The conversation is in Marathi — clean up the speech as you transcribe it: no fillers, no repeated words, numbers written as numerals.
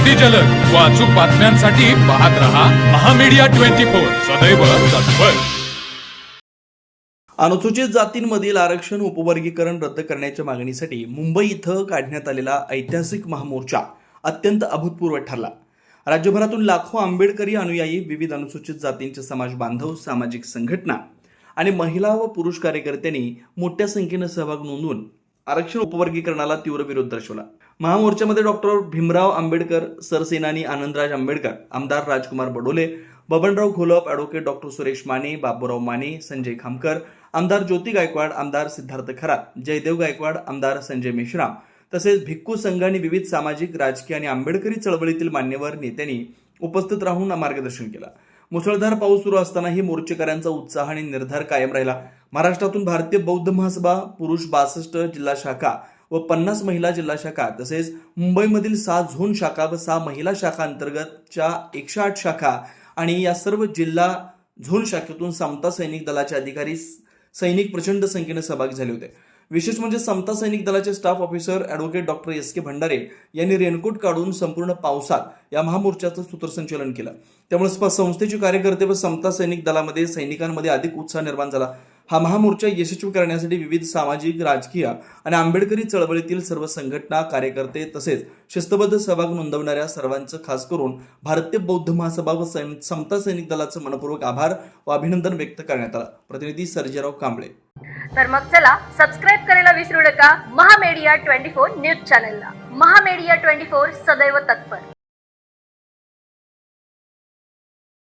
अति जलद व अचूक बातम्यांसाठी पाहत रहा महामीडिया 24 सदैव तत्पर। अनुसूचित जातींमधील आरक्षण उपवर्गीकरण रद्द करण्याच्या मागणीसाठी मुंबई इथं काढण्यात आलेला ऐतिहासिक महामोर्चा अत्यंत अभूतपूर्व ठरला। राज्यभरातून लाखो आंबेडकरी अनुयायी, विविध अनुसूचित जातींचे समाज बांधव, सामाजिक संघटना आणि महिला व पुरुष कार्यकर्त्यांनी मोठ्या संख्येने सहभाग नोंदवून आरक्षण उपवर्गीकरणाला तीव्र विरोध दर्शवला। महामोर्चामध्ये डॉक्टर भीमराव आंबेडकर, सरसेनानी आनंदराज आंबेडकर, आमदार राजकुमार बडोले, बबनराव घोलप, ॲडव्होकेट डॉक्टर सुरेश माने, बाबूराव माने, संजय खामकर, आमदार ज्योती गायकवाड, आमदार सिद्धार्थ खरात, जयदेव गायकवाड, आमदार संजय मेश्राम तसेच भिक्खू संघ आणि विविध सामाजिक, राजकीय आणि आंबेडकरी चळवळीतील मान्यवर नेत्यांनी उपस्थित राहून मार्गदर्शन केलं। मुसळधार पाऊस सुरू असतानाही मोर्चेकऱ्यांचा उत्साह आणि निर्धार कायम राहिला। महाराष्ट्रातून भारतीय बौद्ध महासभा, पुरुष 62 जिल्हा शाखा व 50 महिला जिल्हा शाखा तसेच मुंबईमधील 6 झोन शाखा व 6 महिला शाखा अंतर्गतच्या 108 शाखा आणि या सर्व जिल्हा झोन शाखेतून समता सैनिक दलाचे अधिकारी, सैनिक प्रचंड संख्येने सहभागी झाले होते। विशेष म्हणजे समता सैनिक दलाचे staff officer advocate doctor S K. Bhandare यांनी रेनकोट काढून संपूर्ण पावसात या महामोर्चाचं सूत्रसंचालन केलं। त्यामुळे संस्थेचे कार्यकर्ते व समता सैनिक दलामध्ये सैनिकांमध्ये अधिक उत्साह निर्माण झाला। हा महामोर्चा यशस्वी करण्यासाठी विविध सामाजिक, राजकीय आणि आंबेडकरी चळवळीतील सर्व संघटना, कार्यकर्ते तसेच शिस्तबद्ध सहभाग नोंदवणाऱ्या सर्वांचं, खास करून भारतीय बौद्ध महासभा व समता सैनिक दलाचं मनपूर्वक आभार व अभिनंदन व्यक्त करण्यात आलं। प्रतिनिधी सर्जेराव कांबळे। तर मग चला सबस्क्राइब करायला विसरू नका महामीडिया 24 न्यूज चॅनलला। महामीडिया 24 सदैव तत्पर।